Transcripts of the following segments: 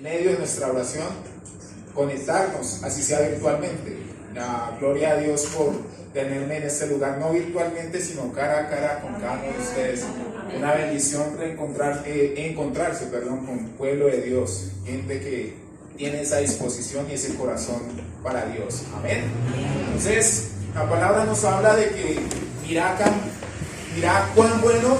medio de nuestra oración, conectarnos, así sea virtualmente. La gloria a Dios por tenerme en este lugar, no virtualmente, sino cara a cara con cada uno de ustedes. Una bendición encontrarse con el pueblo de Dios, gente que tiene esa disposición y ese corazón para Dios. Amén. Entonces, la palabra nos habla de que mirad cuán bueno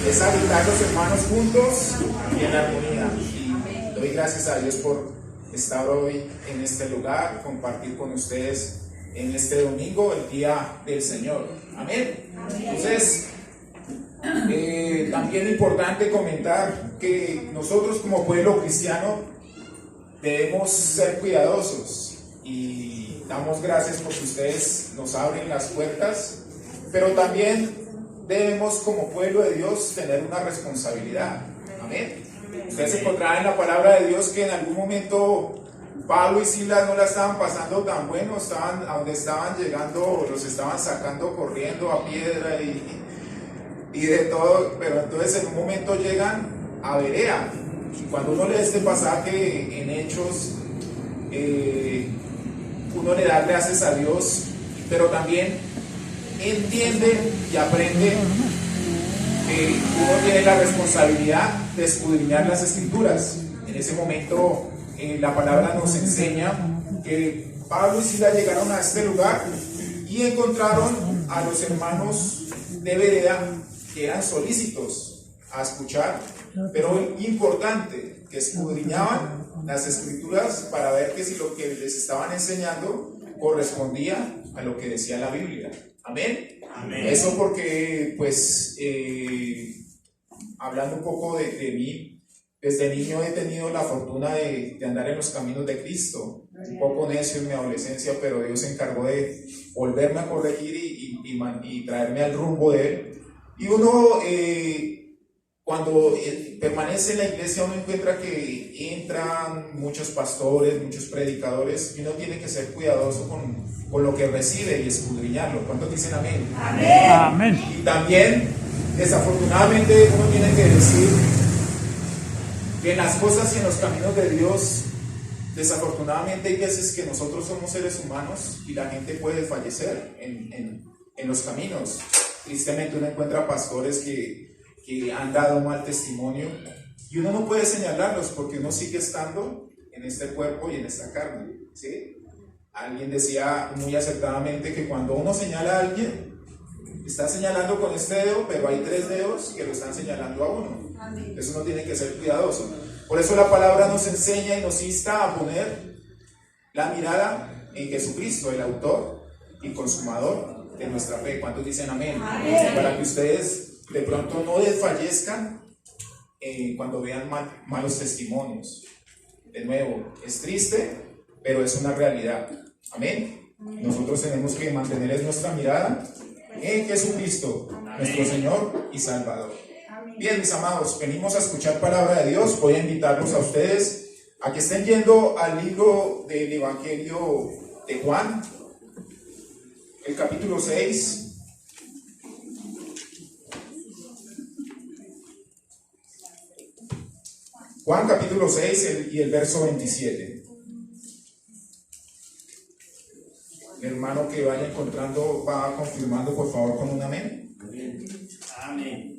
es habitar los hermanos juntos y en armonía. Y doy gracias a Dios por estar hoy en este lugar, compartir con ustedes en este domingo, el día del Señor. Amén. Entonces, también es importante comentar que nosotros como pueblo cristiano debemos ser cuidadosos y damos gracias porque ustedes nos abren las puertas, pero también debemos como pueblo de Dios tener una responsabilidad. Amén. Ustedes encontrarán en la palabra de Dios que en algún momento Pablo y Silas no la estaban pasando tan bueno, estaban a donde estaban llegando, los estaban sacando corriendo a piedra y de todo, pero entonces en un momento llegan a Berea. Y cuando uno lee este pasaje en Hechos, uno le da gracias a Dios, pero también entiende y aprende que uno tiene la responsabilidad de escudriñar las Escrituras. En ese momento la palabra nos enseña que Pablo y Silas llegaron a este lugar y encontraron a los hermanos de Berea que eran solícitos a escuchar, pero importante, que escudriñaban las Escrituras para ver que si lo que les estaban enseñando correspondía a lo que decía la Biblia. Amén. Amén. Eso porque, pues, hablando un poco de mí, desde niño he tenido la fortuna de andar en los caminos de Cristo, un poco necio en mi adolescencia, pero Dios se encargó de volverme a corregir y traerme al rumbo de Él. Y uno, cuando permanece en la iglesia, uno encuentra que entran muchos pastores, muchos predicadores, y uno tiene que ser cuidadoso con lo que recibe y escudriñarlo. ¿Cuántos dicen amén? Amén. Amén. Y también, desafortunadamente, uno tiene que decir que en las cosas y en los caminos de Dios, desafortunadamente hay veces que nosotros somos seres humanos y la gente puede fallecer en los caminos. Tristemente uno encuentra pastores que han dado mal testimonio y uno no puede señalarlos porque uno sigue estando en este cuerpo y en esta carne, ¿sí? Alguien decía muy acertadamente que cuando uno señala a alguien, está señalando con este dedo, pero hay 3 dedos que lo están señalando a uno. Eso uno tiene que ser cuidadoso. Por eso la palabra nos enseña y nos insta a poner la mirada en Jesucristo, el autor y consumador de nuestra fe. ¿Cuántos dicen amén? Amén. Para que ustedes de pronto no desfallezcan cuando vean malos testimonios. De nuevo, es triste, pero es una realidad. Amén. Nosotros tenemos que mantener nuestra mirada en Jesucristo, nuestro Señor y Salvador. Bien, mis amados, venimos a escuchar palabra de Dios. Voy a invitarlos a ustedes a que estén yendo al libro del Evangelio de Juan, el capítulo 6. Juan capítulo 6 y el verso 27. El hermano que vaya encontrando va confirmando, por favor, con un amén. Amén. Amén.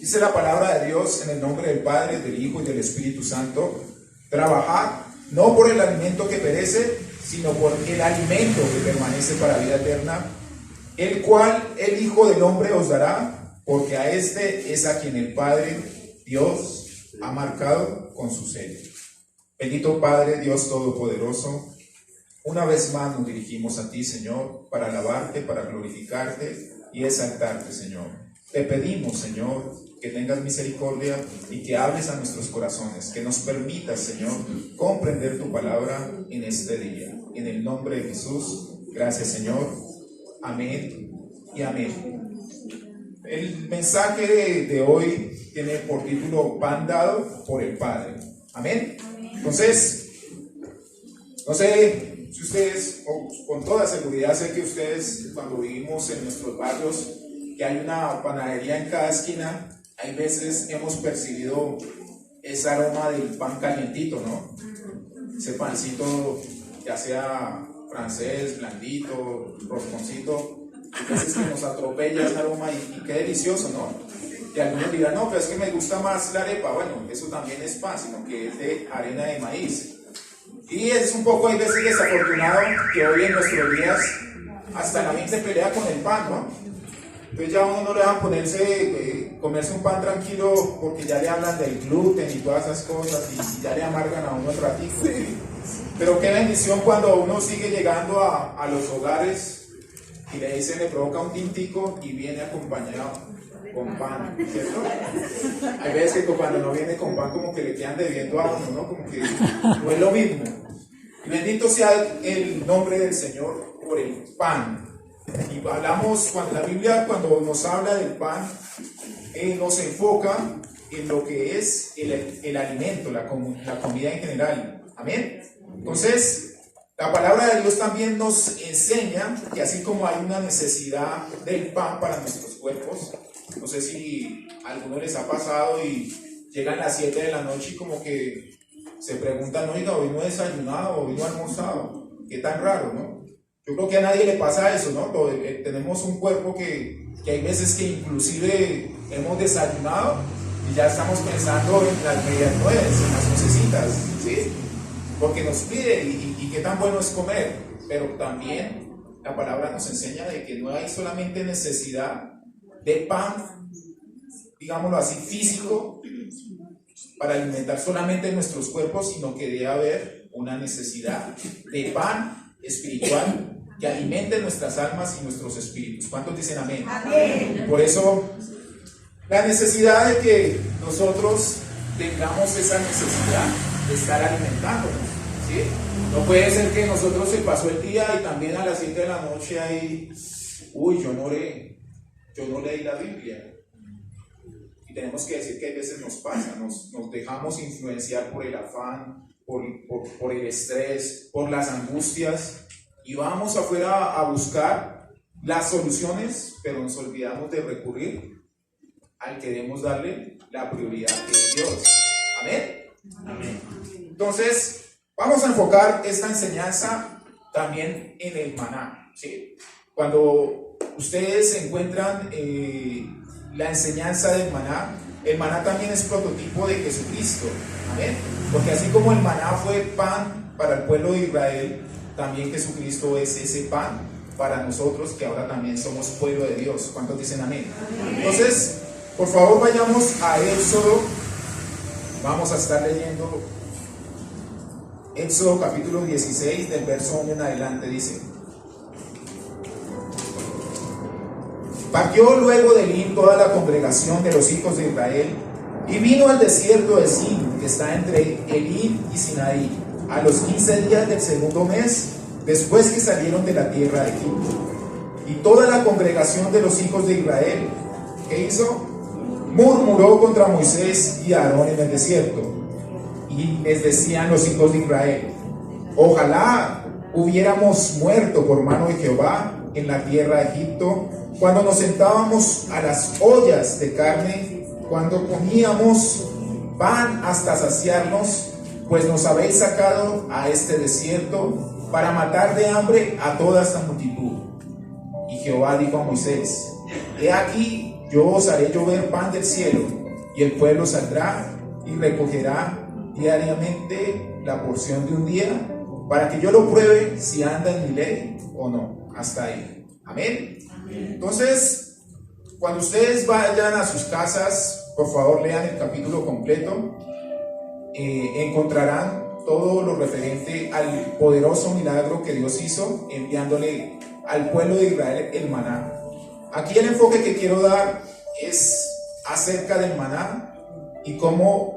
Dice la palabra de Dios en el nombre del Padre, del Hijo y del Espíritu Santo: trabajad no por el alimento que perece, sino por el alimento que permanece para vida eterna, el cual el Hijo del Hombre os dará, porque a este es a quien el Padre Dios ha marcado con su sello. Bendito Padre, Dios Todopoderoso, una vez más nos dirigimos a ti, Señor, para alabarte, para glorificarte y exaltarte, Señor. Te pedimos, Señor, que tengas misericordia y que hables a nuestros corazones, que nos permitas, Señor, comprender tu palabra en este día. En el nombre de Jesús, gracias, Señor. Amén y amén. El mensaje de hoy tiene por título: Pan dado por el Padre. Amén. Entonces, no sé si ustedes, o con toda seguridad sé que ustedes, cuando vivimos en nuestros barrios, que hay una panadería en cada esquina, hay veces hemos percibido ese aroma del pan calientito, ¿no? Ese pancito, ya sea francés, blandito, rosconcito, hay veces que nos atropella ese aroma y qué delicioso, ¿no? Y algunos dirán, no, pero es que me gusta más la arepa. Bueno, eso también es pan, sino que es de harina de maíz. Y es un poco, hay veces desafortunado que hoy en nuestros días hasta la gente pelea con el pan, ¿no? Entonces ya uno no le dejan comerse un pan tranquilo porque ya le hablan del gluten y todas esas cosas y ya le amargan a uno el ratito. ¿Sí? Pero qué bendición cuando uno sigue llegando a los hogares y le dicen, le provoca un tintico y viene acompañado con pan, ¿cierto? Hay veces que cuando no viene con pan como que le quedan debiendo a uno, ¿no? Como que no es lo mismo. Y bendito sea el nombre del Señor por el pan. Y hablamos, cuando la Biblia cuando nos habla del pan, nos enfoca en lo que es el alimento, la comida en general. Amén. Entonces, la palabra de Dios también nos enseña que así como hay una necesidad del pan para nuestros cuerpos, no sé si a algunos les ha pasado y llegan las 7 de la noche y como que se preguntan, oiga, hoy no he desayunado, hoy no he almorzado, qué tan raro, ¿no? Yo creo que a nadie le pasa eso, ¿no? Tenemos un cuerpo que hay veces que inclusive hemos desayunado y ya estamos pensando en las medianueve, en las oncecitas, ¿sí? Porque nos pide y qué tan bueno es comer, pero también la palabra nos enseña de que no hay solamente necesidad de pan, digámoslo así, físico, para alimentar solamente nuestros cuerpos, sino que debe haber una necesidad de pan espiritual que alimente nuestras almas y nuestros espíritus. ¿Cuántos dicen amén? Amén. Por eso, la necesidad de que nosotros tengamos esa necesidad de estar alimentándonos, ¿sí? No puede ser que nosotros se pasó el día y también a las 7 de la noche ahí, yo no leí la Biblia. Y tenemos que decir que a veces nos pasa, nos dejamos influenciar por el afán, por el estrés, por las angustias, y vamos afuera a buscar las soluciones, pero nos olvidamos de recurrir al que debemos darle la prioridad que es Dios. Amén. Amén. Entonces, vamos a enfocar esta enseñanza también en el maná, ¿sí? Cuando ustedes encuentran la enseñanza del maná, el maná también es prototipo de Jesucristo. Amén. Porque así como el maná fue pan para el pueblo de Israel, también Jesucristo es ese pan para nosotros que ahora también somos pueblo de Dios. ¿Cuántos dicen amén? Amén. Entonces, por favor vayamos a Éxodo. Vamos a estar leyendo Éxodo capítulo 16 del verso 1 en adelante. Dice: partió luego de Elim toda la congregación de los hijos de Israel y vino al desierto de Sin, que está entre Elim y Sinaí, a los 15 días del segundo mes, después que salieron de la tierra de Egipto. Y toda la congregación de los hijos de Israel, ¿qué hizo? Murmuró contra Moisés y Aarón en el desierto. Y les decían los hijos de Israel: ojalá hubiéramos muerto por mano de Jehová en la tierra de Egipto, cuando nos sentábamos a las ollas de carne, cuando comíamos pan hasta saciarnos, pues nos habéis sacado a este desierto para matar de hambre a toda esta multitud. Y Jehová dijo a Moisés: he aquí, yo os haré llover pan del cielo, y el pueblo saldrá y recogerá diariamente la porción de un día, para que yo lo pruebe si anda en mi ley o no. Hasta ahí. Amén. Entonces, cuando ustedes vayan a sus casas, por favor lean el capítulo completo. Encontrarán todo lo referente al poderoso milagro que Dios hizo enviándole al pueblo de Israel el maná. Aquí el enfoque que quiero dar es acerca del maná y cómo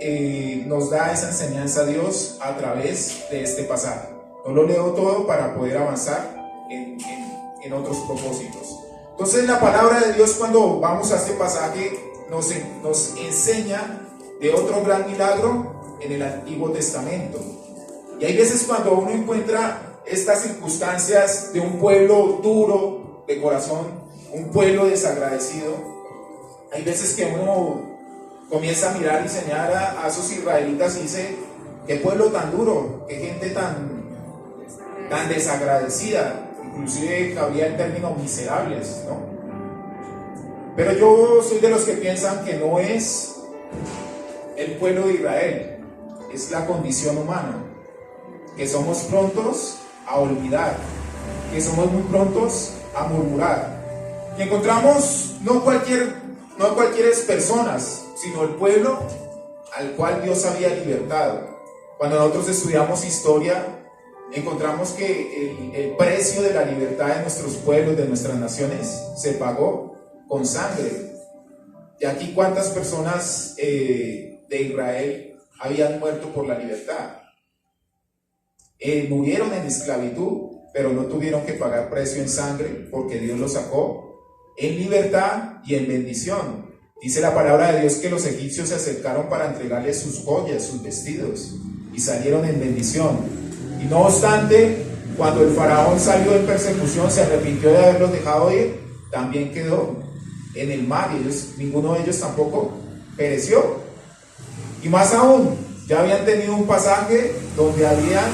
nos da esa enseñanza Dios a través de este pasaje. No lo leo todo para poder avanzar en otros propósitos. Entonces, la palabra de Dios, cuando vamos a este pasaje, nos enseña de otro gran milagro en el Antiguo Testamento. Y hay veces cuando uno encuentra estas circunstancias de un pueblo duro de corazón, un pueblo desagradecido, hay veces que uno comienza a mirar y señalar a sus israelitas y dice: qué pueblo tan duro, qué gente tan desagradecida. Inclusive cabía el término miserables, ¿no? Pero yo soy de los que piensan que no es el pueblo de Israel, es la condición humana, que somos prontos a olvidar, que somos muy prontos a murmurar. Y encontramos no cualquier personas, sino el pueblo al cual Dios había libertado. Cuando nosotros estudiamos historia, encontramos que el precio de la libertad de nuestros pueblos, de nuestras naciones, se pagó con sangre. Y aquí, ¿cuántas personas de Israel habían muerto por la libertad? Murieron en esclavitud, pero no tuvieron que pagar precio en sangre, porque Dios los sacó en libertad y en bendición. Dice la palabra de Dios que los egipcios se acercaron para entregarles sus joyas, sus vestidos, y salieron en bendición. Y no obstante, cuando el faraón salió en persecución, se arrepintió de haberlos dejado ir, también quedó en el mar, y ninguno de ellos tampoco pereció. Y más aún, ya habían tenido un pasaje donde habían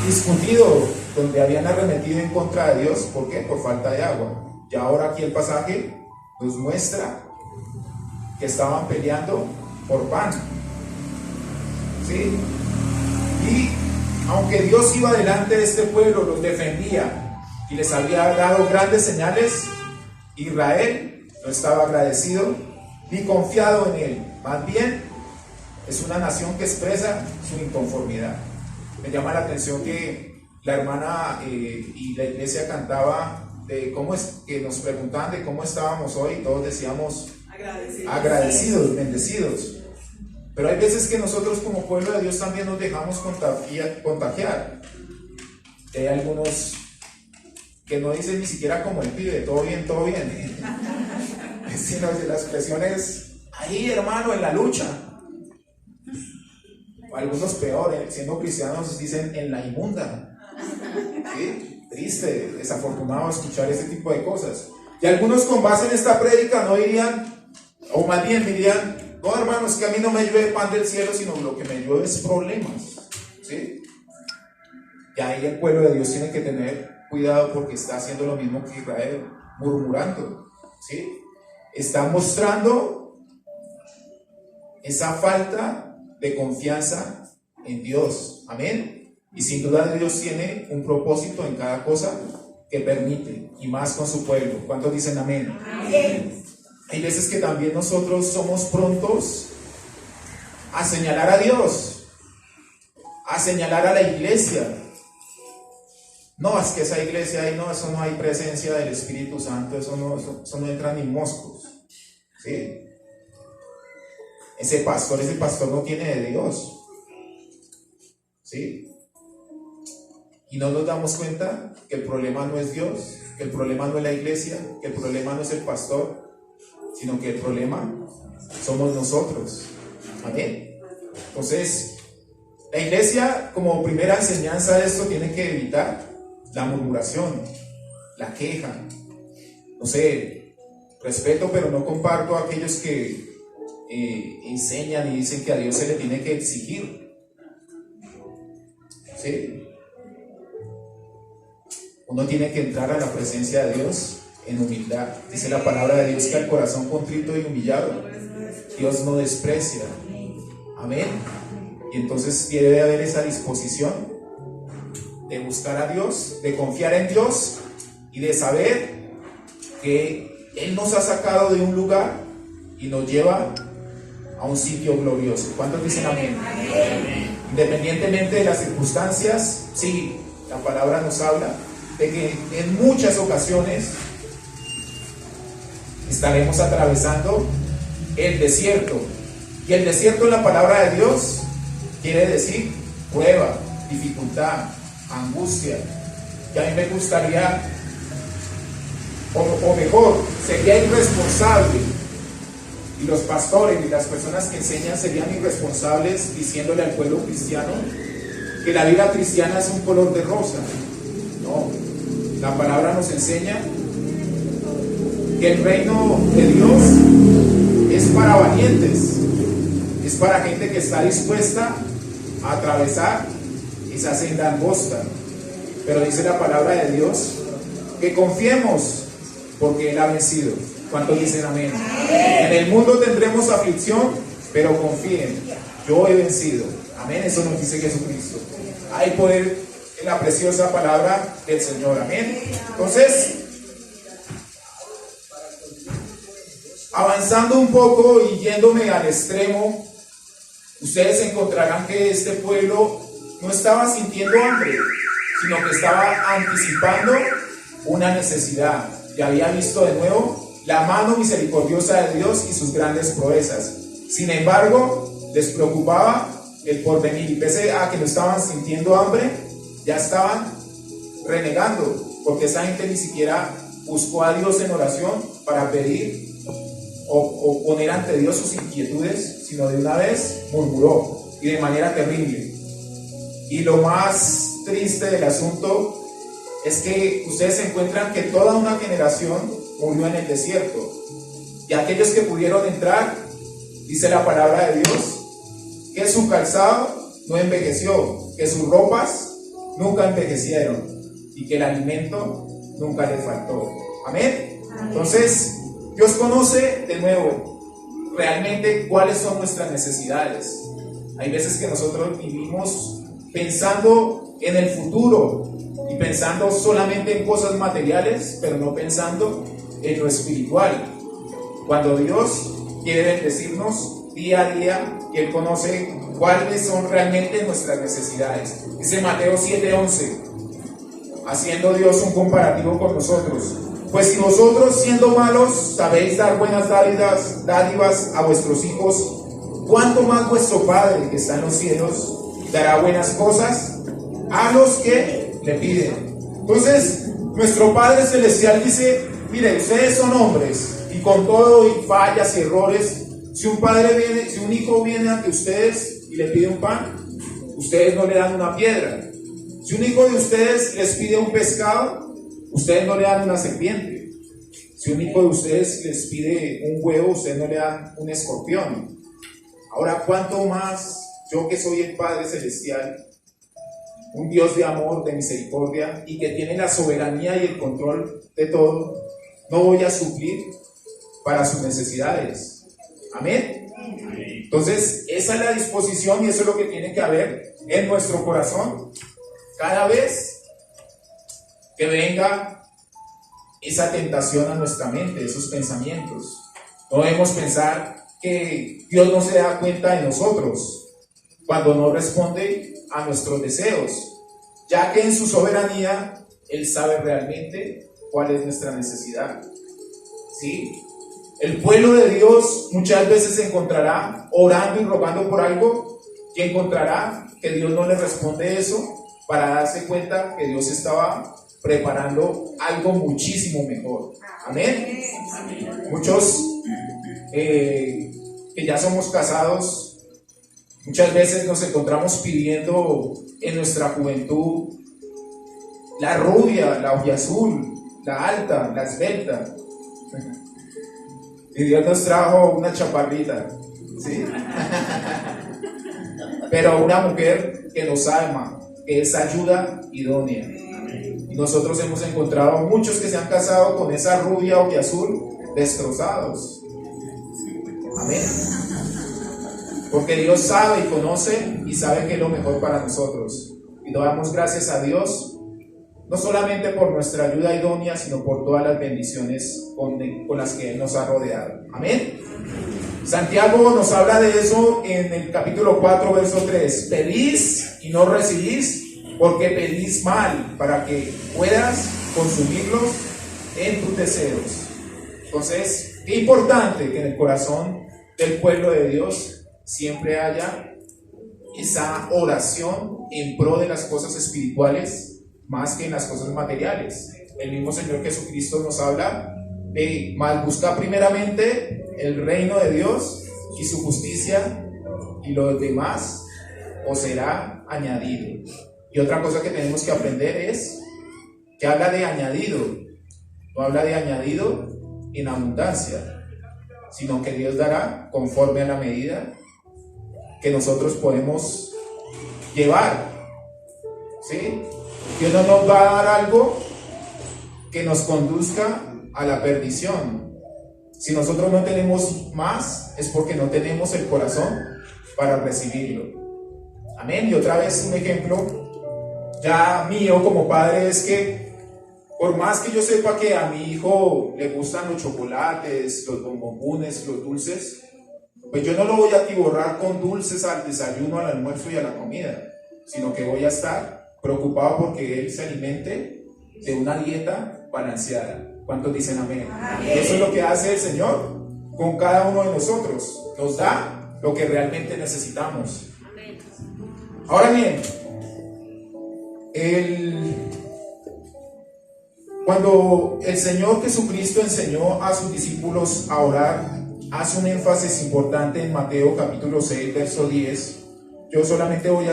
discutido, donde habían arremetido en contra de Dios. ¿Por qué? Por falta de agua. Y ahora aquí el pasaje nos muestra que estaban peleando por pan. ¿Sí? Y aunque Dios iba delante de este pueblo, los defendía y les había dado grandes señales, Israel no estaba agradecido ni confiado en él. Más bien, es una nación que expresa su inconformidad. Me llama la atención que la hermana y la iglesia cantaba de cómo es, que nos preguntaban de cómo estábamos hoy, y todos decíamos agradecidos, bendecidos. Pero hay veces que nosotros como pueblo de Dios también nos dejamos contagiar. Hay algunos que no dicen ni siquiera como el pibe, todo bien, sino de las expresiones ahí, hermano, en la lucha. O algunos peores, siendo cristianos, dicen en la inmunda. ¿Sí? Triste, desafortunado escuchar ese tipo de cosas. Y algunos, con base en esta prédica, no dirían, o más bien dirían: no, hermanos, que a mí no me llueve pan del cielo, sino lo que me llueve es problemas. ¿Sí? Y ahí el pueblo de Dios tiene que tener cuidado, porque está haciendo lo mismo que Israel, murmurando. ¿Sí? Está mostrando esa falta de confianza en Dios. Amén. Y sin duda Dios tiene un propósito en cada cosa que permite, y más con su pueblo. ¿Cuántos dicen amén? Amén. Hay veces que también nosotros somos prontos a señalar a Dios, a señalar a la iglesia. No, es que esa iglesia ahí no, eso no hay presencia del Espíritu Santo, eso no entra ni moscos. ¿Sí? Ese pastor no tiene de Dios. ¿Sí? Y no nos damos cuenta que el problema no es Dios, que el problema no es la iglesia, que el problema no es el pastor, sino que el problema somos nosotros. Amén. Entonces, la iglesia, como primera enseñanza de esto, tiene que evitar la murmuración, la queja. No sé, respeto, pero no comparto a aquellos que enseñan y dicen que a Dios se le tiene que exigir. ¿Sí? Uno tiene que entrar a la presencia de Dios en humildad. Dice la palabra de Dios que al corazón contrito y humillado Dios no desprecia. Amén. Y entonces debe haber esa disposición de buscar a Dios, de confiar en Dios y de saber que Él nos ha sacado de un lugar y nos lleva a un sitio glorioso. ¿Cuántos dicen amén? Amén. Independientemente de las circunstancias, sí, la palabra nos habla de que en muchas ocasiones estaremos atravesando el desierto. Y el desierto en la palabra de Dios quiere decir prueba, dificultad, angustia. Y a mí me gustaría, o mejor, sería irresponsable, y los pastores y las personas que enseñan serían irresponsables diciéndole al pueblo cristiano que la vida cristiana es un color de rosa. No, la palabra nos enseña que el reino de Dios es para valientes, es para gente que está dispuesta a atravesar esa senda angosta. Pero dice la palabra de Dios que confiemos porque Él ha vencido. ¿Cuántos dicen amén? En el mundo tendremos aflicción, pero confíen, yo he vencido. Amén, eso nos dice Jesucristo. Hay poder en la preciosa palabra del Señor. Amén. Entonces, avanzando un poco y yéndome al extremo, ustedes encontrarán que este pueblo no estaba sintiendo hambre, sino que estaba anticipando una necesidad. Y había visto de nuevo la mano misericordiosa de Dios y sus grandes proezas. Sin embargo, les preocupaba el porvenir, y pese a que no estaban sintiendo hambre, ya estaban renegando, porque esa gente ni siquiera buscó a Dios en oración para pedir o poner ante Dios sus inquietudes, sino de una vez murmuró, y de manera terrible. Y lo más triste del asunto es que ustedes se encuentran que toda una generación murió en el desierto, y aquellos que pudieron entrar, dice la palabra de Dios, que su calzado no envejeció, que sus ropas nunca envejecieron y que el alimento nunca le faltó. Amén. Entonces, Dios conoce de nuevo realmente cuáles son nuestras necesidades. Hay veces que nosotros vivimos pensando en el futuro y pensando solamente en cosas materiales, pero no pensando en lo espiritual. Cuando Dios quiere bendecirnos día a día, y Él conoce cuáles son realmente nuestras necesidades. Dice Mateo 7:11, haciendo Dios un comparativo con nosotros. Pues si vosotros, siendo malos, sabéis dar buenas dádivas a vuestros hijos, ¿cuánto más vuestro Padre que está en los cielos dará buenas cosas a los que le piden? Entonces, nuestro Padre Celestial dice, mire, ustedes son hombres, y con todo y fallas y errores, si un hijo viene ante ustedes y le pide un pan, ustedes no le dan una piedra. Si un hijo de ustedes les pide un pescado, ustedes no le dan una serpiente. Si un hijo de ustedes les pide un huevo, ustedes no le dan un escorpión. Ahora, ¿cuánto más yo, que soy el Padre Celestial, un Dios de amor, de misericordia, y que tiene la soberanía y el control de todo, no voy a suplir para sus necesidades? Amén. Entonces, esa es la disposición, y eso es lo que tiene que haber en nuestro corazón cada vez que venga esa tentación a nuestra mente, esos pensamientos. No debemos pensar que Dios no se da cuenta de nosotros cuando no responde a nuestros deseos, ya que en su soberanía Él sabe realmente cuál es nuestra necesidad. ¿Sí? El pueblo de Dios muchas veces se encontrará orando y rogando por algo, y encontrará que Dios no le responde eso, para darse cuenta que Dios estaba preparando algo muchísimo mejor. Amén. Muchos que ya somos casados, muchas veces nos encontramos pidiendo en nuestra juventud la rubia, la ojiazul, la alta, la esbelta. Y Dios nos trajo una chaparrita, ¿sí? Pero una mujer que nos ama, que es ayuda idónea. Y nosotros hemos encontrado muchos que se han casado con esa rubia o azul destrozados. Amén. Porque Dios sabe y conoce y sabe que es lo mejor para nosotros. Y le damos gracias a Dios, no solamente por nuestra ayuda idónea, sino por todas las bendiciones con las que Él nos ha rodeado. Amén. Santiago nos habla de eso en el capítulo 4, verso 3. Pedís y no recibís, porque pedís mal, para que puedas consumirlos en tus deseos. Entonces, qué importante que en el corazón del pueblo de Dios siempre haya esa oración en pro de las cosas espirituales más que en las cosas materiales. El mismo Señor Jesucristo nos habla de más buscar primeramente el reino de Dios y su justicia, y lo demás os será añadido. Y otra cosa que tenemos que aprender es que habla de añadido, no habla de añadido en abundancia. sino que Dios dará conforme a la medida que nosotros podemos llevar, ¿sí? Dios no nos va a dar algo que nos conduzca a la perdición. Si nosotros no tenemos más, es porque no tenemos el corazón para recibirlo. Amén. Y otra vez un ejemplo ya mío como padre es que por más que yo sepa que a mi hijo le gustan los chocolates, los bombones, los dulces, pues yo no lo voy a atiborrar con dulces al desayuno, al almuerzo y a la comida, sino que voy a estar preocupado porque él se alimente de una dieta balanceada. ¿Cuántos dicen amén? Amén. Eso es lo que hace el Señor con cada uno de nosotros. Nos da lo que realmente necesitamos. Amén. Ahora bien, cuando el Señor Jesucristo enseñó a sus discípulos a orar, hace un énfasis importante en Mateo capítulo 6, verso 10. Yo solamente voy a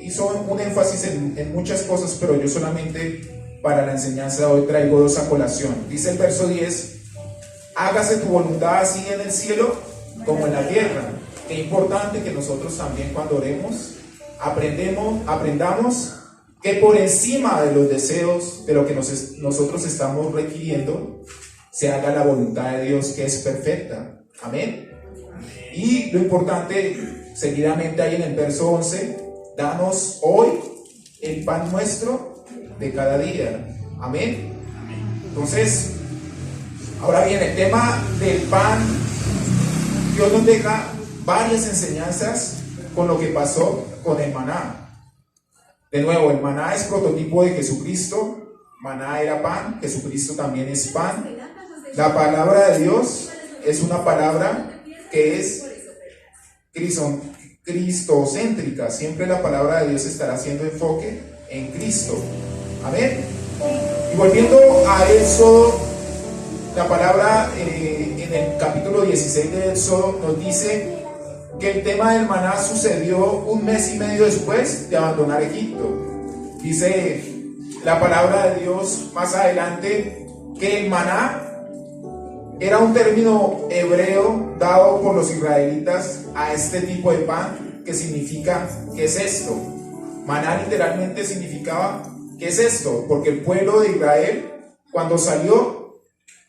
hizo un énfasis en muchas cosas, pero yo solamente para la enseñanza de hoy traigo dos a colación. Dice el verso 10, hágase tu voluntad así en el cielo como en la tierra. Qué importante que nosotros también cuando oremos aprendamos que por encima de los deseos, de lo que nosotros estamos requiriendo, se haga la voluntad de Dios que es perfecta. Amén. Y lo importante, seguidamente ahí en el verso 11, danos hoy el pan nuestro de cada día. Amén. Entonces, ahora bien, el tema del pan, Dios nos deja varias enseñanzas con lo que pasó con el maná. De nuevo, el maná es prototipo de Jesucristo. Maná era pan, Jesucristo también es pan. La palabra de Dios es una palabra que es cristocéntrica. Siempre la palabra de Dios estará haciendo enfoque en Cristo. Amén. Y volviendo a Éxodo, la palabra en el capítulo 16 de Éxodo nos dice que el tema del maná sucedió 1 mes y medio después de abandonar Egipto. Dice la palabra de Dios más adelante que el maná era un término hebreo dado por los israelitas a este tipo de pan, que significa ¿qué es esto? Maná literalmente significaba ¿qué es esto? Porque el pueblo de Israel cuando salió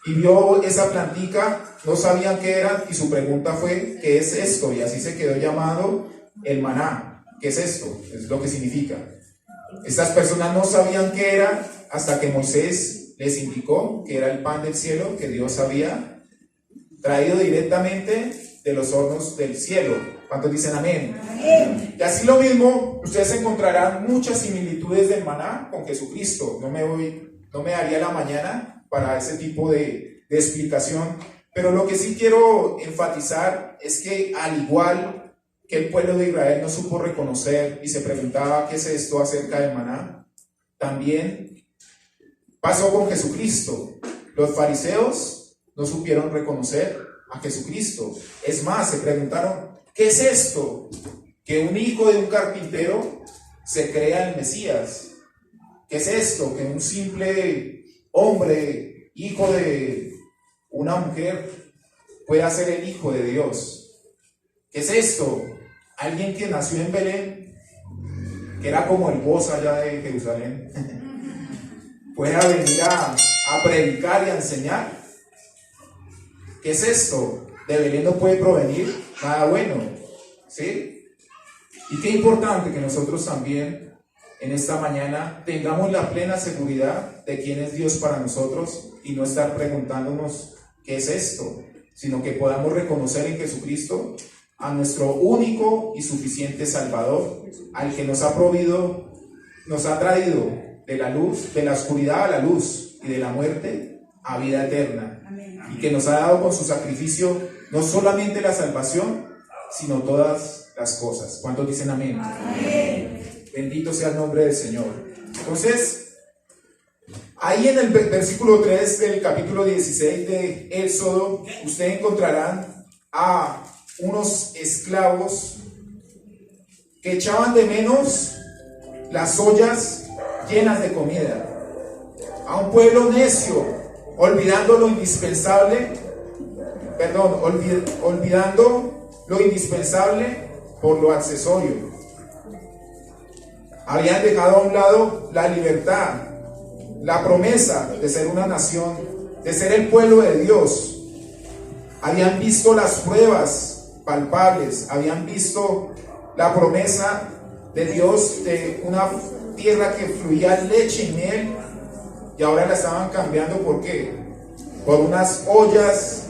y vio esa plantica, no sabían qué era, y su pregunta fue, ¿qué es esto? Y así se quedó llamado el maná. ¿Qué es esto? Es lo que significa. Estas personas no sabían qué era hasta que Moisés les indicó que era el pan del cielo que Dios había traído directamente de los hornos del cielo. ¿Cuántos dicen amén? Amén. Y así lo mismo, ustedes encontrarán muchas similitudes del maná con Jesucristo. No me daría la mañana para ese tipo de explicación, pero lo que sí quiero enfatizar es que al igual que el pueblo de Israel no supo reconocer y se preguntaba qué es esto acerca del maná, también pasó con Jesucristo. Los fariseos no supieron reconocer a Jesucristo. Es más, se preguntaron, ¿qué es esto? Que un hijo de un carpintero se crea el Mesías. ¿Qué es esto? Que un simple hombre, hijo de una mujer, pueda ser el hijo de Dios. ¿Qué es esto? Alguien que nació en Belén, que era como el voz allá de Jerusalén, pueda venir a predicar y a enseñar. ¿Qué es esto? De Belén no puede provenir nada bueno, ¿sí? Y qué importante que nosotros también en esta mañana tengamos la plena seguridad de quién es Dios para nosotros y no estar preguntándonos qué es esto, sino que podamos reconocer en Jesucristo a nuestro único y suficiente Salvador, al que nos ha traído de la luz, de la oscuridad a la luz y de la muerte a vida eterna. Amén. Y que nos ha dado con su sacrificio no solamente la salvación, sino todas las cosas. ¿Cuántos dicen amén? Amén. Bendito sea el nombre del Señor. Entonces, ahí en el versículo 3 del capítulo 16 de Éxodo, ustedes encontrarán a unos esclavos que echaban de menos las ollas llenas de comida. A un pueblo necio, olvidando lo indispensable, olvidando lo indispensable por lo accesorio. Habían dejado a un lado la libertad, la promesa de ser una nación, de ser el pueblo de Dios. Habían visto las pruebas palpables, habían visto la promesa de Dios de una tierra que fluía leche y miel, y ahora la estaban cambiando. ¿Por qué? Por unas ollas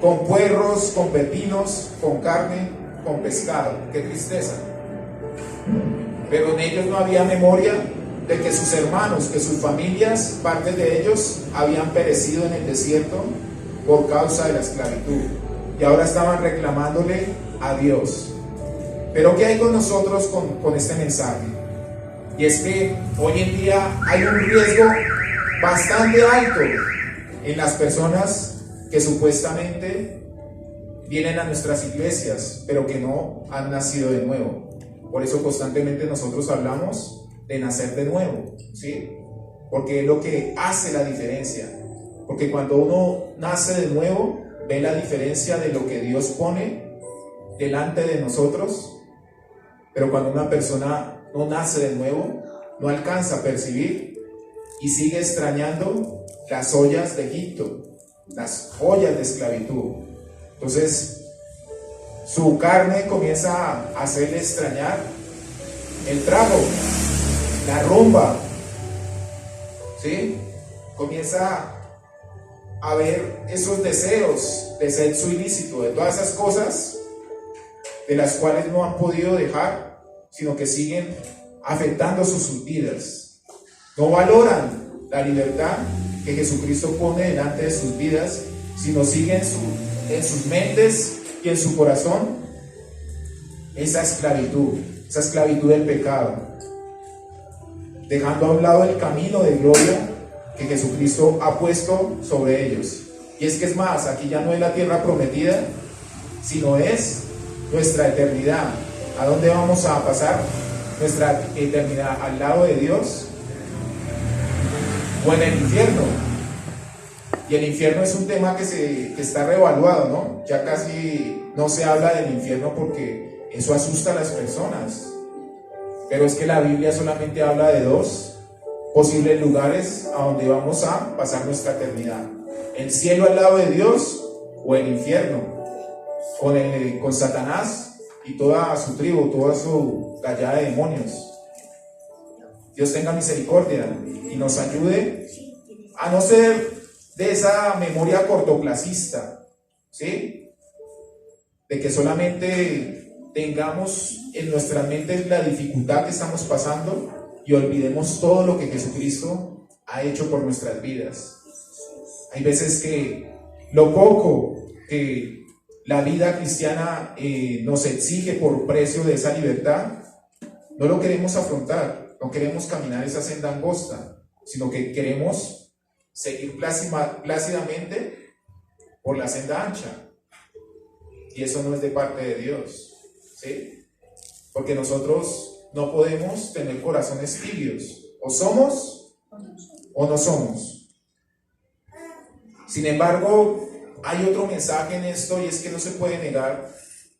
con puerros, con pepinos, con carne, con pescado. ¡Qué tristeza! Pero en ellos no había memoria de que sus hermanos, que sus familias, parte de ellos habían perecido en el desierto por causa de la esclavitud, y ahora estaban reclamándole a Dios. Pero ¿qué hay con nosotros con este mensaje? Y es que hoy en día hay un riesgo bastante alto en las personas que supuestamente vienen a nuestras iglesias, pero que no han nacido de nuevo. Por eso constantemente nosotros hablamos de nacer de nuevo, ¿sí? Porque es lo que hace la diferencia. Porque cuando uno nace de nuevo, ve la diferencia de lo que Dios pone delante de nosotros. Pero cuando una persona no nace de nuevo, no alcanza a percibir y sigue extrañando las ollas de Egipto, las ollas de esclavitud. Entonces, su carne comienza a hacerle extrañar el trago, la rumba, ¿sí? Comienza a ver esos deseos de sexo ilícito, de todas esas cosas de las cuales no han podido dejar, sino que siguen afectando sus vidas. No valoran la libertad que Jesucristo pone delante de sus vidas, sino siguen en sus mentes y en su corazón esa esclavitud del pecado, dejando a un lado el camino de gloria que Jesucristo ha puesto sobre ellos. Y es que es más, aquí ya no es la tierra prometida, sino es nuestra eternidad. ¿A dónde vamos a pasar nuestra eternidad? ¿Al lado de Dios o en el infierno? Y el infierno es un tema que está revaluado, ¿no? Ya casi no se habla del infierno porque eso asusta a las personas. Pero es que la Biblia solamente habla de dos posibles lugares a donde vamos a pasar nuestra eternidad: el cielo al lado de Dios o el infierno con Satanás y toda su tribu, toda su gallada de demonios. Dios tenga misericordia y nos ayude a no ser de esa memoria cortoplacista, ¿sí? De que solamente tengamos en nuestras mentes la dificultad que estamos pasando y olvidemos todo lo que Jesucristo ha hecho por nuestras vidas. Hay veces que lo poco que la vida cristiana nos exige por precio de esa libertad, no lo queremos afrontar, no queremos caminar esa senda angosta, sino que queremos seguir plácidamente por la senda ancha. Y eso no es de parte de Dios, ¿sí? Porque nosotros no podemos tener corazones tibios. O somos o no somos. Sin embargo, hay otro mensaje en esto, y es que no se puede negar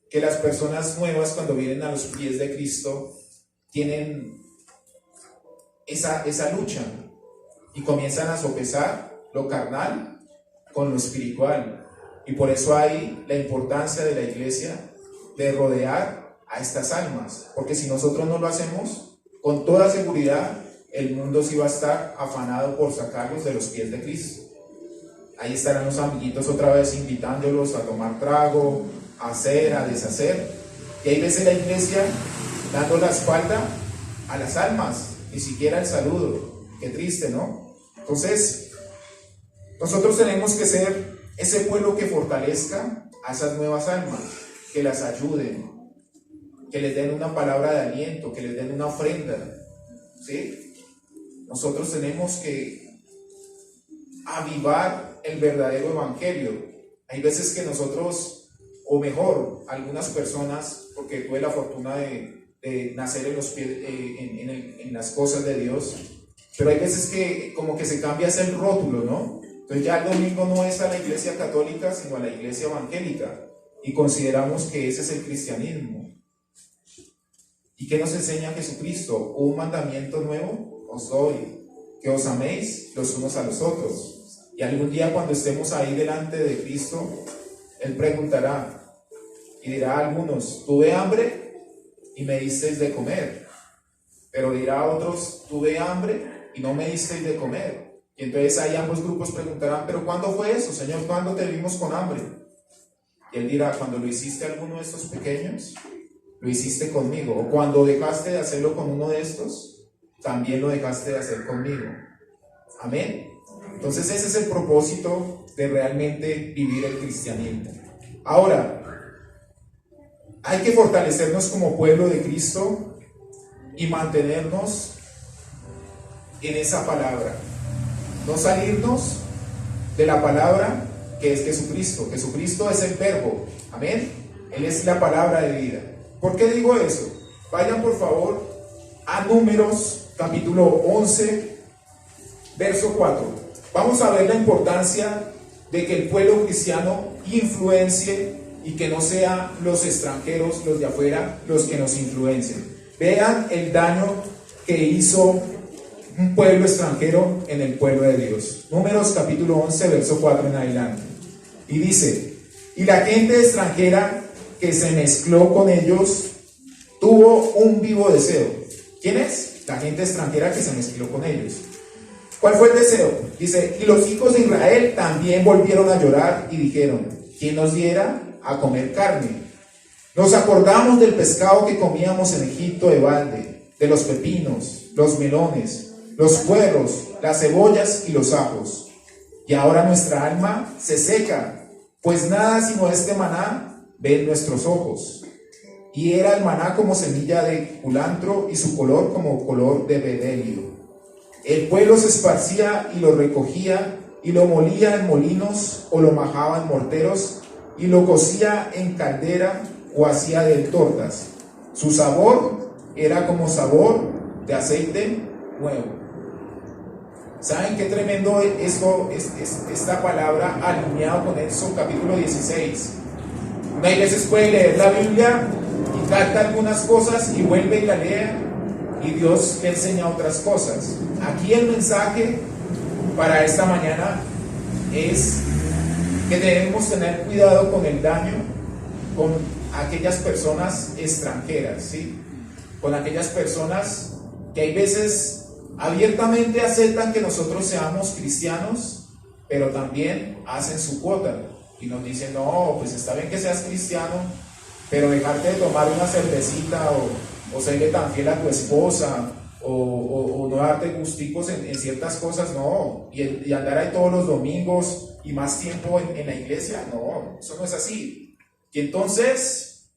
que las personas nuevas, cuando vienen a los pies de Cristo, tienen esa lucha y comienzan a sopesar lo carnal con lo espiritual. Y por eso hay la importancia de la iglesia de rodear a estas almas, porque si nosotros no lo hacemos, con toda seguridad el mundo sí va a estar afanado por sacarlos de los pies de Cristo. Ahí estarán los amiguitos otra vez invitándolos a tomar trago, a hacer, a deshacer. Y hay veces la iglesia dando la espalda a las almas, ni siquiera el saludo. Qué triste, ¿no? Entonces, nosotros tenemos que ser ese pueblo que fortalezca a esas nuevas almas, que las ayuden, que les den una palabra de aliento, que les den una ofrenda, ¿sí? Nosotros tenemos que avivar el verdadero evangelio. Hay veces que nosotros, o mejor, algunas personas, porque tuve la fortuna de nacer en los pies, en las cosas de Dios, pero hay veces que como que se cambia ese rótulo, ¿no? Entonces ya el domingo no es a la iglesia católica, sino a la iglesia evangélica. Y consideramos que ese es el cristianismo. ¿Y qué nos enseña Jesucristo? Un mandamiento nuevo os doy, que os améis los unos a los otros. Y algún día cuando estemos ahí delante de Cristo, Él preguntará y dirá a algunos: tuve hambre y me disteis de comer. Pero dirá a otros: tuve hambre y no me disteis de comer. Y entonces ahí ambos grupos preguntarán: ¿pero cuándo fue eso, Señor? ¿Cuándo te vimos con hambre? Y Él dirá: cuando lo hiciste a alguno de estos pequeños, lo hiciste conmigo. O cuando dejaste de hacerlo con uno de estos, también lo dejaste de hacer conmigo. Amén. Entonces ese es el propósito de realmente vivir el cristianismo. Ahora, hay que fortalecernos como pueblo de Cristo y mantenernos en esa palabra. No salirnos de la palabra que es Jesucristo. Jesucristo es el verbo. Amén. Él es la palabra de vida. ¿Por qué digo eso? Vayan por favor a Números capítulo 11, verso 4. Vamos a ver la importancia de que el pueblo cristiano influencie y que no sean los extranjeros, los de afuera, los que nos influencien. Vean el daño que hizo un pueblo extranjero en el pueblo de Dios. Números capítulo 11, verso 4 en adelante. Y dice: y la gente extranjera que se mezcló con ellos tuvo un vivo deseo. ¿Quién es? La gente extranjera que se mezcló con ellos. ¿Cuál fue el deseo? Dice: y los hijos de Israel también volvieron a llorar y dijeron: ¿quién nos diera a comer carne? Nos acordamos del pescado que comíamos en Egipto de balde, de los pepinos, los melones, los puerros, las cebollas y los ajos. Y ahora nuestra alma se seca, pues nada sino este maná ven nuestros ojos. Y era el maná como semilla de culantro y su color como color de bedelio. El pueblo se esparcía y lo recogía y lo molía en molinos o lo majaba en morteros y lo cocía en caldera o hacía de tortas. Su sabor era como sabor de aceite nuevo. ¿Saben qué tremendo esto, esta palabra alineado con Éxodo capítulo 16? Una vez veces puede leer la Biblia y capta algunas cosas y vuelve y la lee y Dios le enseña otras cosas. Aquí el mensaje para esta mañana es que debemos tener cuidado con el daño con aquellas personas extranjeras, ¿sí? Con aquellas personas que hay veces abiertamente aceptan que nosotros seamos cristianos, pero también hacen su cuota y nos dicen: no, pues está bien que seas cristiano, pero dejarte de tomar una cervecita o serle tan fiel a tu esposa o no darte gusticos en ciertas cosas, no, y andar ahí todos los domingos y más tiempo en la iglesia, no, eso no es así. Y entonces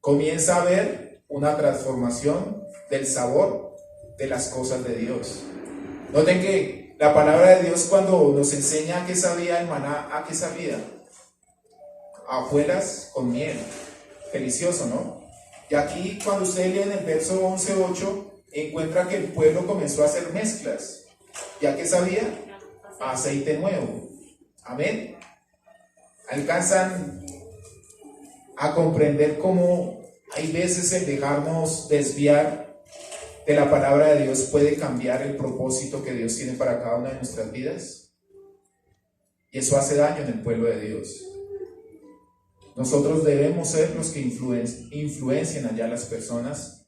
comienza a haber una transformación del sabor de las cosas de Dios. Noten que la palabra de Dios, cuando nos enseña a qué sabía el maná, ¿a qué sabía? A hojuelas con miel. Delicioso, ¿no? Y aquí, cuando ustedes leen el verso 11:8, encuentra que el pueblo comenzó a hacer mezclas. ¿Y a qué sabía? A aceite nuevo. Amén. ¿Alcanzan a comprender cómo hay veces el dejarnos desviar de la palabra de Dios puede cambiar el propósito que Dios tiene para cada una de nuestras vidas? Y eso hace daño en el pueblo de Dios. Nosotros debemos ser los que influencien allá a las personas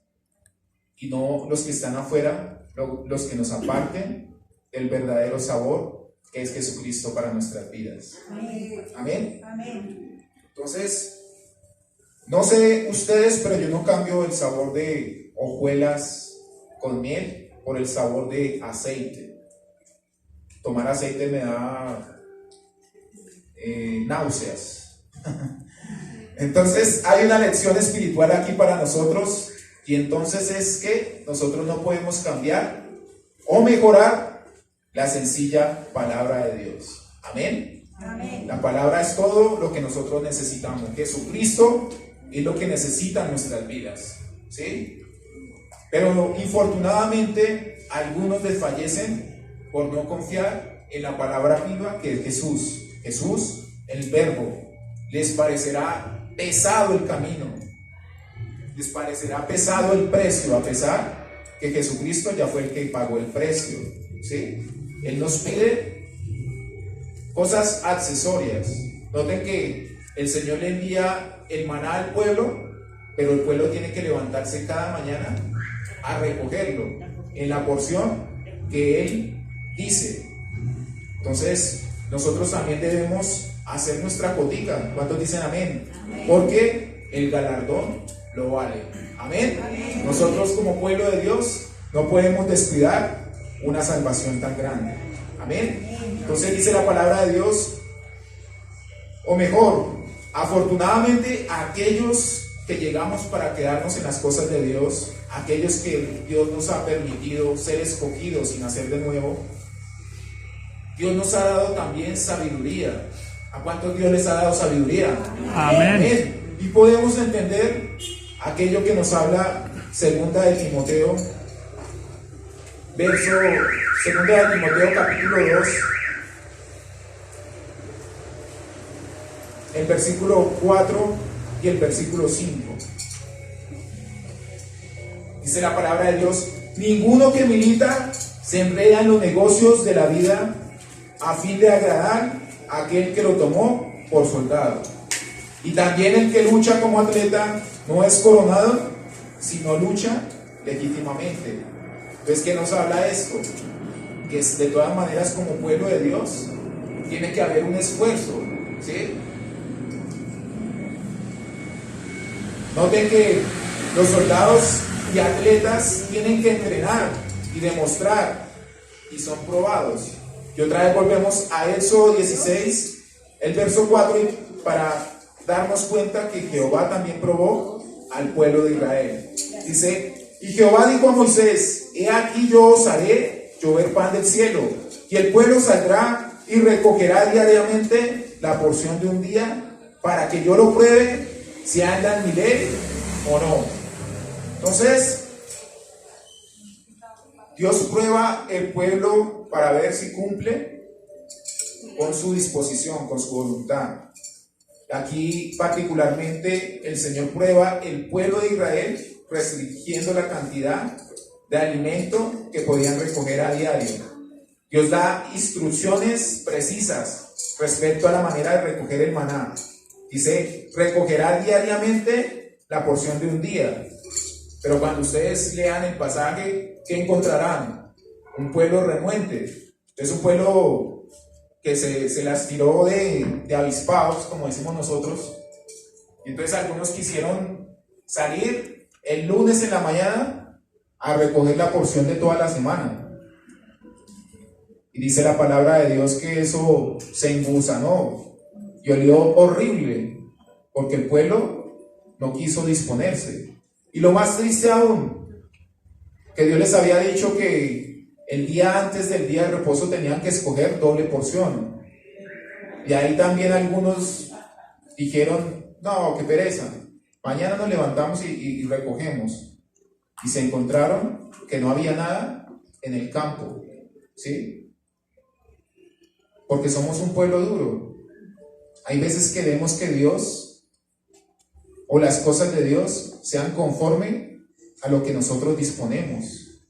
y no los que están afuera, los que nos aparten del verdadero sabor que es Jesucristo para nuestras vidas. Amén. Amén. Entonces, no sé ustedes, pero yo no cambio el sabor de hojuelas con miel por el sabor de aceite. Tomar aceite me da náuseas. Entonces hay una lección espiritual aquí para nosotros, y entonces es que nosotros no podemos cambiar o mejorar la sencilla palabra de Dios. Amén. Amén. La palabra es todo lo que nosotros necesitamos. Jesucristo es lo que necesitan nuestras vidas, ¿sí? Pero infortunadamente algunos desfallecen por no confiar en la palabra viva que es Jesús. Jesús, el verbo. Les parecerá pesado el camino, les parecerá pesado el precio, a pesar que Jesucristo ya fue el que pagó el precio, ¿sí? Él nos pide cosas accesorias. Noten que el Señor le envía el maná al pueblo, pero el pueblo tiene que levantarse cada mañana a recogerlo en la porción que Él dice. Entonces, nosotros también debemos hacer nuestra cotica. ¿Cuántos dicen amén? Porque el galardón lo vale. Amén. Nosotros como pueblo de Dios no podemos descuidar una salvación tan grande. Amén. Entonces dice la palabra de Dios, o mejor, afortunadamente aquellos que llegamos para quedarnos en las cosas de Dios, aquellos que Dios nos ha permitido ser escogidos y nacer de nuevo, Dios nos ha dado también sabiduría. ¿A cuántos Dios les ha dado sabiduría? Amén. Y podemos entender aquello que nos habla segunda de Timoteo, segunda de Timoteo capítulo 2, el versículo 4 y el versículo 5. Dice la palabra de Dios: ninguno que milita se enreda en los negocios de la vida a fin de agradar a aquel que lo tomó por soldado. Y también el que lucha como atleta no es coronado, sino lucha legítimamente. Entonces, ¿qué nos habla esto? Que de todas maneras, como pueblo de Dios, tiene que haber un esfuerzo, ¿sí? Noten que los soldados y atletas tienen que entrenar y demostrar, y son probados. Y otra vez volvemos a Éxodo 16, el verso 4, para darnos cuenta que Jehová también probó al pueblo de Israel. Dice: y Jehová dijo a Moisés: he aquí yo os haré llover pan del cielo, y el pueblo saldrá y recogerá diariamente la porción de un día, para que yo lo pruebe si anda en mi ley o no. Entonces, Dios prueba el pueblo para ver si cumple con su disposición, con su voluntad. Aquí particularmente el Señor prueba el pueblo de Israel restringiendo la cantidad de alimento que podían recoger a diario. Dios da instrucciones precisas respecto a la manera de recoger el maná. Dice: recogerá diariamente la porción de un día. Pero cuando ustedes lean el pasaje, ¿qué encontrarán? Un pueblo renuente. Es un pueblo que se las tiró de avispados, como decimos nosotros. Y entonces algunos quisieron salir el lunes en la mañana a recoger la porción de toda la semana. Y dice la palabra de Dios que eso se engusanó y olió horrible, porque el pueblo no quiso disponerse. Y lo más triste aún, que Dios les había dicho que el día antes del día de reposo tenían que escoger doble porción. Y ahí también algunos dijeron: no, qué pereza, mañana nos levantamos y recogemos. Y se encontraron que no había nada en el campo, ¿sí? Porque somos un pueblo duro. Hay veces que vemos que Dios o las cosas de Dios sean conforme a lo que nosotros disponemos.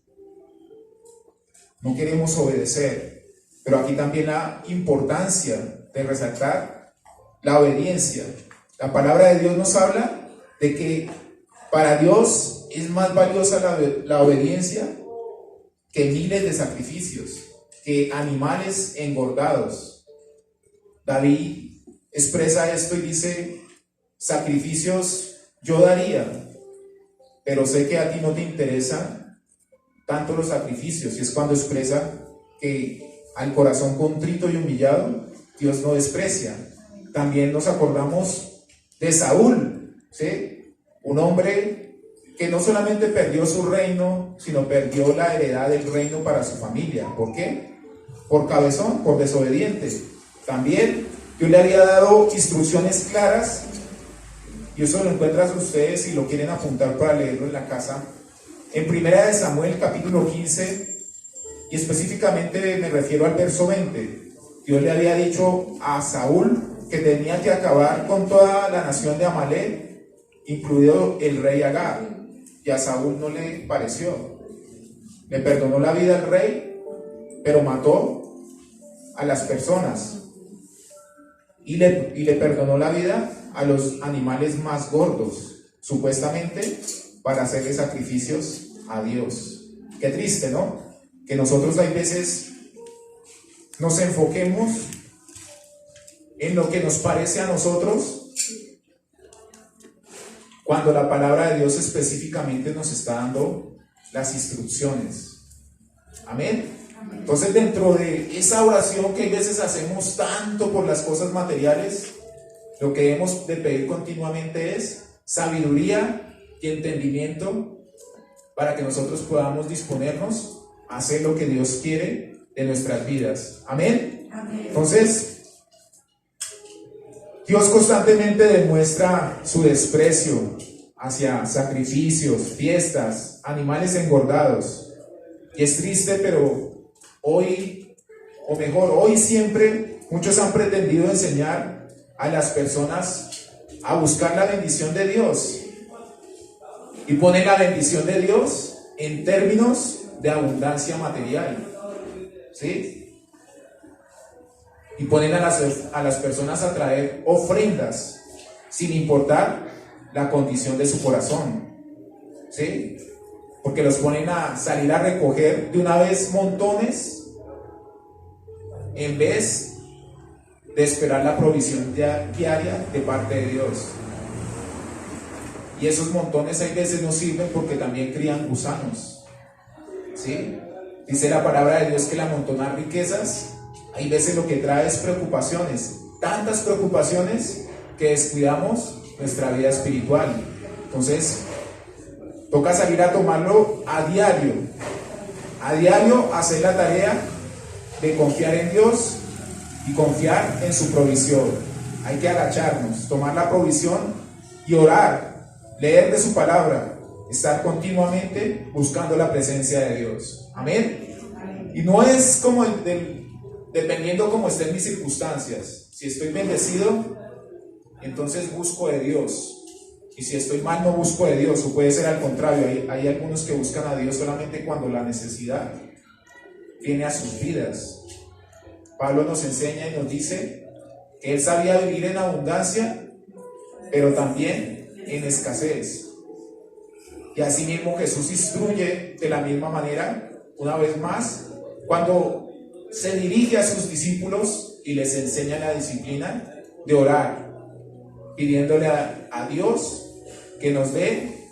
No queremos obedecer. Pero aquí también la importancia de resaltar la obediencia. La palabra de Dios nos habla de que para Dios es más valiosa la obediencia que miles de sacrificios, que animales engordados. David expresa esto y dice: sacrificios yo daría, pero sé que a ti no te interesan tanto los sacrificios. Y es cuando expresa que al corazón contrito y humillado Dios no desprecia. También nos acordamos de Saúl, ¿sí? Un hombre que no solamente perdió su reino, sino perdió la heredad del reino para su familia. ¿Por qué? Por cabezón, por desobediente. También Dios le había dado instrucciones claras, y eso lo encuentran ustedes si lo quieren apuntar para leerlo en la casa, en 1 Samuel capítulo 15 y específicamente me refiero al verso 20. Dios le había dicho a Saúl que tenía que acabar con toda la nación de Amalek, incluido el rey Agag, y a Saúl no le pareció. Le perdonó la vida al rey, pero mató a las personas, y le perdonó la vida a los animales más gordos, supuestamente para hacerle sacrificios a Dios. Qué triste, ¿no? Que nosotros hay veces nos enfoquemos en lo que nos parece a nosotros, cuando la palabra de Dios específicamente nos está dando las instrucciones. Amén. Entonces, dentro de esa oración que a veces hacemos tanto por las cosas materiales, lo que debemos de pedir continuamente es sabiduría y entendimiento para que nosotros podamos disponernos a hacer lo que Dios quiere de nuestras vidas. Amén. Amén. Entonces, Dios constantemente demuestra su desprecio hacia sacrificios, fiestas, animales engordados. Y es triste, pero hoy, o mejor, hoy siempre, muchos han pretendido enseñar a las personas a buscar la bendición de Dios. Y ponen la bendición de Dios en términos de abundancia material. ¿Sí? Y ponen a las personas a traer ofrendas sin importar la condición de su corazón. ¿Sí? Porque los ponen a salir a recoger de una vez montones en vez de esperar la provisión diaria de parte de Dios. Y esos montones hay veces no sirven porque también crían gusanos. ¿Sí? Dice la palabra de Dios que el amontonar riquezas hay veces lo que trae es preocupaciones, tantas preocupaciones que descuidamos nuestra vida espiritual. Entonces, toca salir a tomarlo a diario hacer la tarea de confiar en Dios y confiar en su provisión. Hay que agacharnos, tomar la provisión y orar, leer de su palabra, estar continuamente buscando la presencia de Dios. Amén. Y no es como dependiendo cómo estén mis circunstancias. Si estoy bendecido, entonces busco de Dios. Y si estoy mal, no busco de Dios. O puede ser al contrario. Hay algunos que buscan a Dios solamente cuando la necesidad viene a sus vidas. Pablo nos enseña y nos dice que él sabía vivir en abundancia, pero también en escasez. Y así mismo Jesús instruye de la misma manera, una vez más, cuando se dirige a sus discípulos y les enseña la disciplina de orar, pidiéndole a Dios que nos dé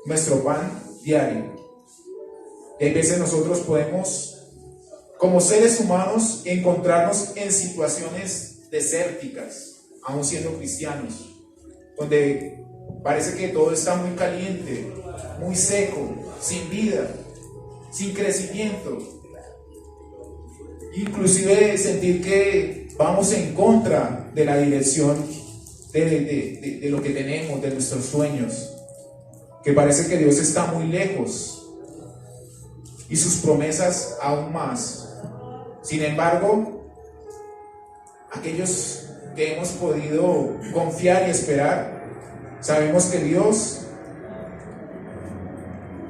nuestro pan diario. Y hay veces nosotros podemos, como seres humanos, encontrarnos en situaciones desérticas, aún siendo cristianos, donde parece que todo está muy caliente, muy seco, sin vida, sin crecimiento. Inclusive sentir que vamos en contra de la dirección de lo que tenemos, de nuestros sueños, que parece que Dios está muy lejos y sus promesas aún más. Sin embargo, aquellos que hemos podido confiar y esperar, sabemos que Dios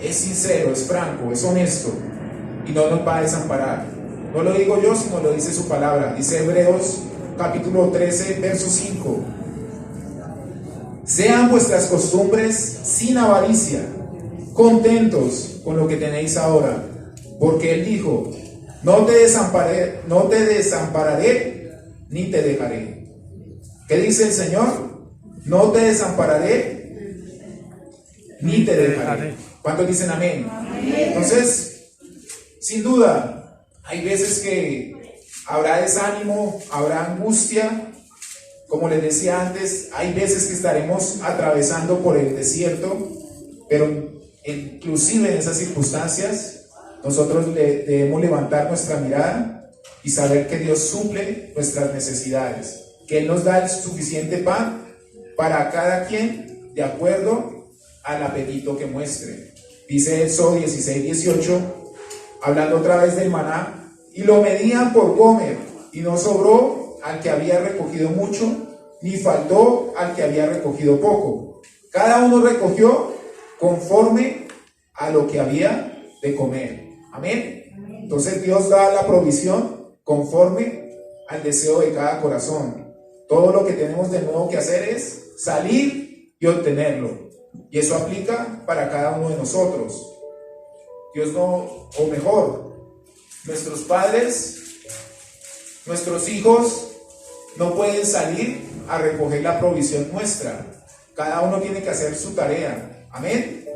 es sincero, es franco, es honesto y no nos va a desamparar. No lo digo yo, sino lo dice su palabra. Dice Hebreos capítulo 13, verso 5. Sean vuestras costumbres sin avaricia, contentos con lo que tenéis ahora, porque Él dijo, no te desampararé, ni te dejaré. ¿Qué dice el Señor? No te desampararé, ni te dejaré. ¿Cuántos dicen amén? Amén. Entonces, sin duda, hay veces que habrá desánimo, habrá angustia. Como les decía antes, hay veces que estaremos atravesando por el desierto, pero inclusive en esas circunstancias, nosotros debemos levantar nuestra mirada y saber que Dios suple nuestras necesidades, que Él nos da el suficiente pan para cada quien de acuerdo al apetito que muestre. Dice Éxodo 16:18, hablando otra vez del maná, y lo medían por gomer, y no sobró al que había recogido mucho, ni faltó al que había recogido poco. Cada uno recogió conforme a lo que había de comer. Amén. Entonces Dios da la provisión conforme al deseo de cada corazón. Todo lo que tenemos de nuevo que hacer es salir y obtenerlo. Y eso aplica para cada uno de nosotros. Dios no, o mejor, nuestros padres, nuestros hijos no pueden salir a recoger la provisión nuestra. Cada uno tiene que hacer su tarea. Amén.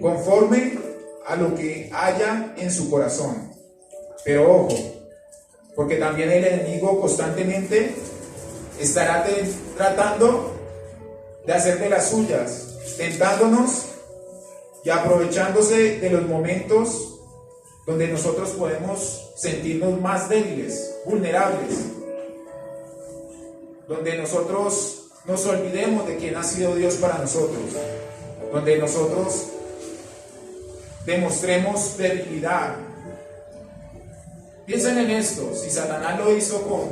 Conforme a lo que haya en su corazón. Pero ojo, porque también el enemigo constantemente estará tratando de hacer de las suyas, tentándonos y aprovechándose de los momentos donde nosotros podemos sentirnos más débiles, vulnerables, donde nosotros nos olvidemos de quién ha sido Dios para nosotros, donde nosotros demostremos debilidad. Piensen en esto: si Satanás lo hizo con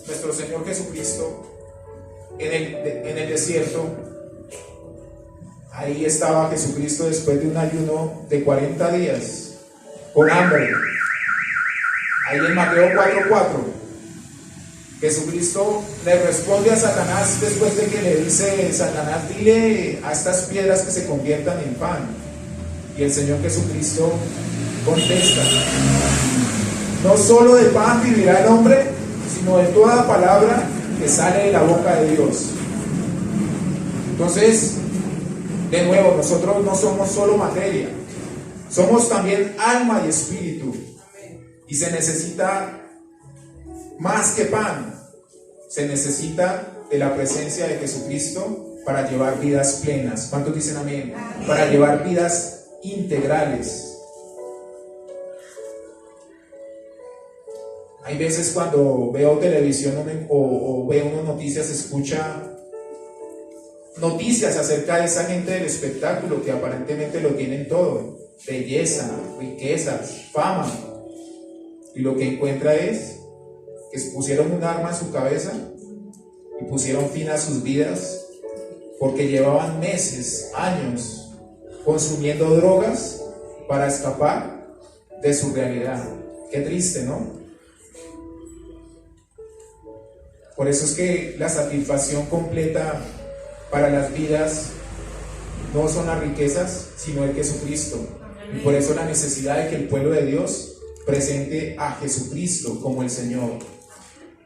nuestro Señor Jesucristo en el desierto, ahí estaba Jesucristo después de un ayuno de 40 días, con hambre. Ahí en Mateo 4:4, Jesucristo le responde a Satanás después de que le dice: Satanás, dile a estas piedras que se conviertan en pan. Y el Señor Jesucristo contesta: no solo de pan vivirá el hombre, sino de toda palabra que sale de la boca de Dios. Entonces, de nuevo, nosotros no somos solo materia, somos también alma y espíritu. Y se necesita más que pan, se necesita de la presencia de Jesucristo para llevar vidas plenas. ¿Cuántos dicen amén? Para llevar vidas integrales. Hay veces cuando veo televisión o veo unas noticias, escucha noticias acerca de esa gente del espectáculo que aparentemente lo tienen todo: belleza, riquezas, fama, y lo que encuentra es que pusieron un arma en su cabeza y pusieron fin a sus vidas porque llevaban meses, años consumiendo drogas para escapar de su realidad. Qué triste, ¿no? Por eso es que la satisfacción completa para las vidas no son las riquezas, sino el Jesucristo. Y por eso la necesidad de que el pueblo de Dios presente a Jesucristo como el Señor,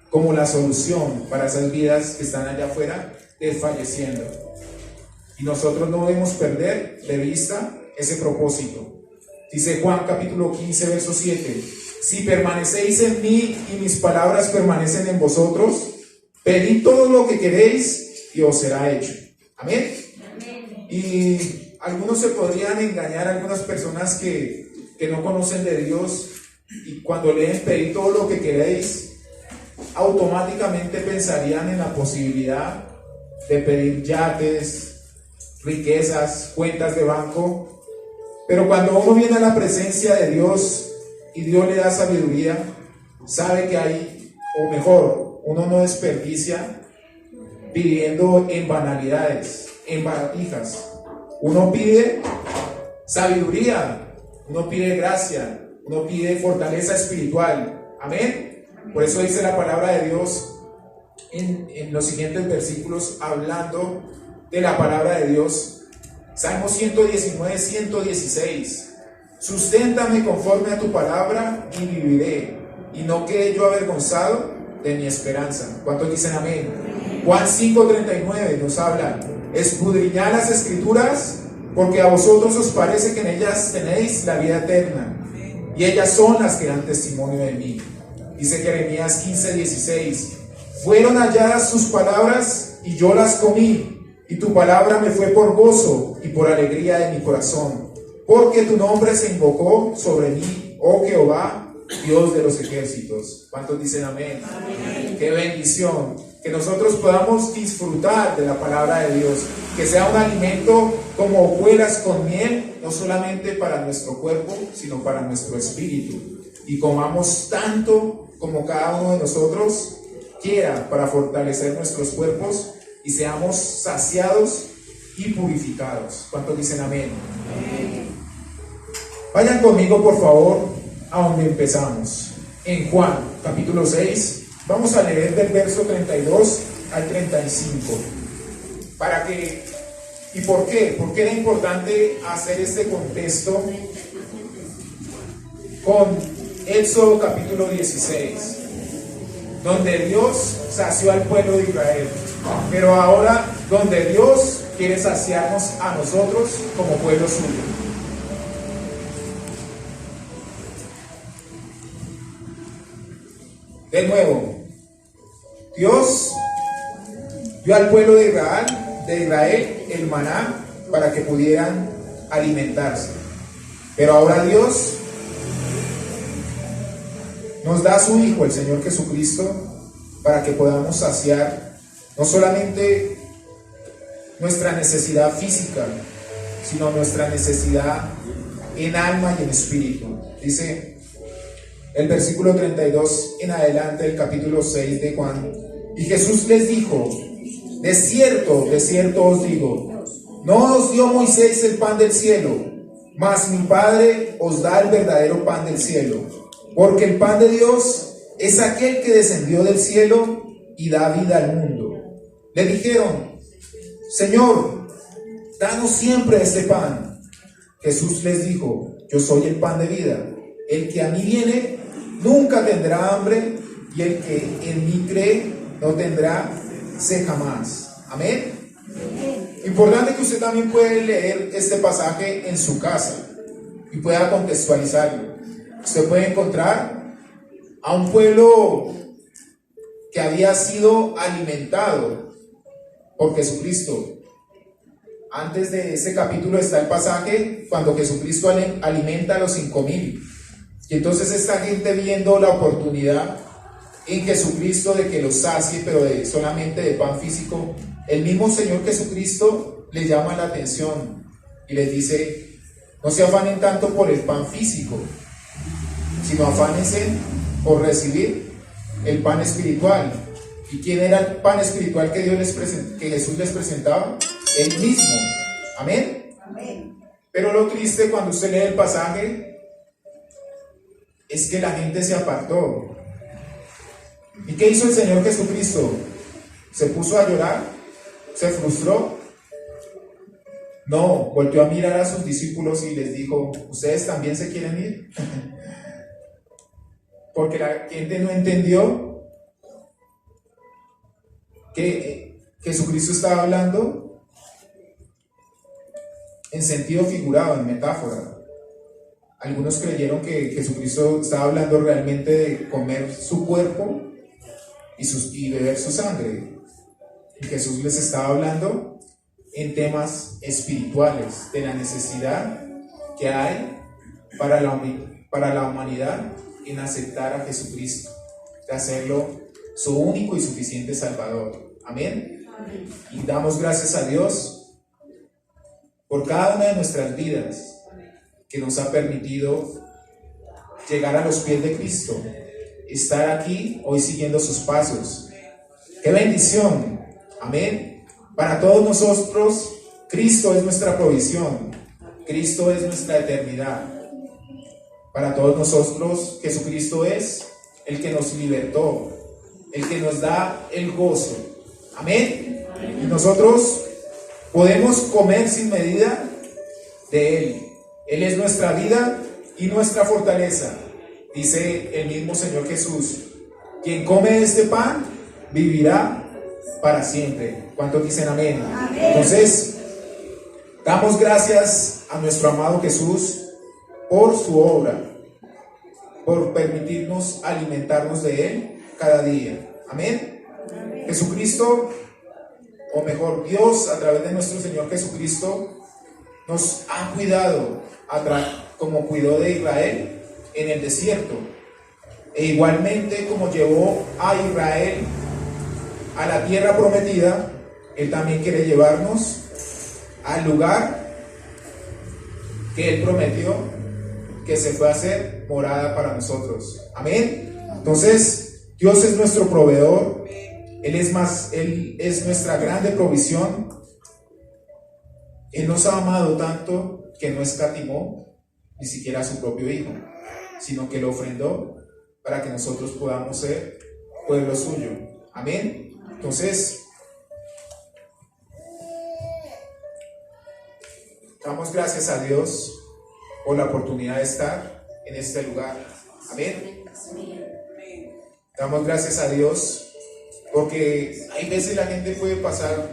como la solución para esas vidas que están allá afuera desfalleciendo. Y nosotros no debemos perder de vista ese propósito. Dice Juan capítulo 15, verso 7: si permanecéis en mí y mis palabras permanecen en vosotros, pedid todo lo que queréis y os será hecho. Amén. Amén. Y algunos se podrían engañar, algunas personas que no conocen de Dios, y cuando leen pedid todo lo que queréis, automáticamente pensarían en la posibilidad de pedir yates, riquezas, cuentas de banco. Pero cuando uno viene a la presencia de Dios y Dios le da sabiduría, sabe que hay, o mejor, uno no desperdicia pidiendo en banalidades, en baratijas. Uno pide sabiduría, uno pide gracia, uno pide fortaleza espiritual. Amén. Por eso dice la palabra de Dios en los siguientes versículos, hablando de la palabra de Dios. Salmo 119, 116: susténtame conforme a tu palabra y viviré, y no quede yo avergonzado de mi esperanza. ¿Cuántos dicen amén? Juan 5:39 nos habla: escudriñad las escrituras, porque a vosotros os parece que en ellas tenéis la vida eterna, y ellas son las que dan testimonio de mí. Dice Jeremías 15:16: fueron halladas tus palabras y yo las comí, y tu palabra me fue por gozo y por alegría de mi corazón, porque tu nombre se invocó sobre mí, oh Jehová, Dios de los ejércitos. ¿Cuántos dicen amén? Amén. Qué bendición que nosotros podamos disfrutar de la palabra de Dios, que sea un alimento como hojuelas con miel, no solamente para nuestro cuerpo, sino para nuestro espíritu. y comamos tanto como cada uno de nosotros quiera para fortalecer nuestros cuerpos y seamos saciados y purificados. ¿Cuántos dicen amén? Amén. Vayan conmigo por favor a donde empezamos, en Juan capítulo 6. Vamos a leer del verso 32 al 35. ¿Para qué? ¿Y por qué? ¿Por qué era importante hacer este contexto con Éxodo capítulo 16? Donde Dios sació al pueblo de Israel, pero ahora donde Dios quiere saciarnos a nosotros como pueblo suyo. De nuevo, Dios dio al pueblo de Israel el maná para que pudieran alimentarse. Pero ahora Dios nos da a su Hijo, el Señor Jesucristo, para que podamos saciar no solamente nuestra necesidad física, sino nuestra necesidad en alma y en espíritu. Dice el versículo 32 en adelante del capítulo 6 de Juan: y Jesús les dijo: de cierto os digo, no os dio Moisés el pan del cielo, mas mi Padre os da el verdadero pan del cielo. Porque el pan de Dios es aquel que descendió del cielo y da vida al mundo. Le dijeron: Señor, danos siempre este pan. Jesús les dijo: yo soy el pan de vida. El que a mí viene nunca tendrá hambre, y el que en mí cree no tendrá sed jamás. Amén. Importante que usted también puede leer este pasaje en su casa y pueda contextualizarlo. Usted puede encontrar a un pueblo que había sido alimentado por Jesucristo. Antes de ese capítulo está el pasaje cuando Jesucristo alimenta a los 5,000. Y entonces esta gente, viendo la oportunidad en Jesucristo de que los sacie, pero solamente de pan físico, el mismo Señor Jesucristo les llama la atención y les dice: no se afanen tanto por el pan físico, sino afánense por recibir el pan espiritual. ¿Y quién era el pan espiritual que Jesús les presentaba? Él mismo. Amén. Amén. Pero lo triste cuando usted lee el pasaje es que la gente se apartó. ¿Y qué hizo el Señor Jesucristo? ¿Se puso a llorar? ¿Se frustró? No, volvió a mirar a sus discípulos y les dijo: ¿ustedes también se quieren ir? Porque la gente no entendió que Jesucristo estaba hablando en sentido figurado, en metáfora. Algunos creyeron que Jesucristo estaba hablando realmente de comer su cuerpo y beber su sangre. Y Jesús les estaba hablando en temas espirituales, de la necesidad que hay para la humanidad en aceptar a Jesucristo, de hacerlo su único y suficiente Salvador. Amén. Amén. Y damos gracias a Dios por cada una de nuestras vidas que nos ha permitido llegar a los pies de Cristo, estar aquí hoy siguiendo sus pasos. ¡Qué bendición! Amén. Para todos nosotros, Cristo es nuestra provisión, Cristo es nuestra eternidad. Para todos nosotros, Jesucristo es el que nos libertó, el que nos da el gozo. Amén. Y nosotros podemos comer sin medida de Él. Él es nuestra vida y nuestra fortaleza. Dice el mismo Señor Jesús: quien come este pan vivirá para siempre. ¿Cuántos dicen amén? Amén. Entonces, damos gracias a nuestro amado Jesús por su obra, por permitirnos alimentarnos de Él cada día. Amén. Amén. Jesucristo, o mejor, Dios a través de nuestro Señor Jesucristo, nos ha cuidado como cuidó de Israel en el desierto, e igualmente como llevó a Israel a la tierra prometida, Él también quiere llevarnos al lugar que Él prometió, que se fue a hacer morada para nosotros. Amén. Entonces, Dios es nuestro proveedor. Él es nuestra grande provisión. Él nos ha amado tanto que no escatimó ni siquiera a su propio Hijo, sino que lo ofrendó para que nosotros podamos ser pueblo suyo. Amén. Entonces, damos gracias a Dios por la oportunidad de estar en este lugar. Amén. Damos gracias a Dios porque hay veces la gente puede pasar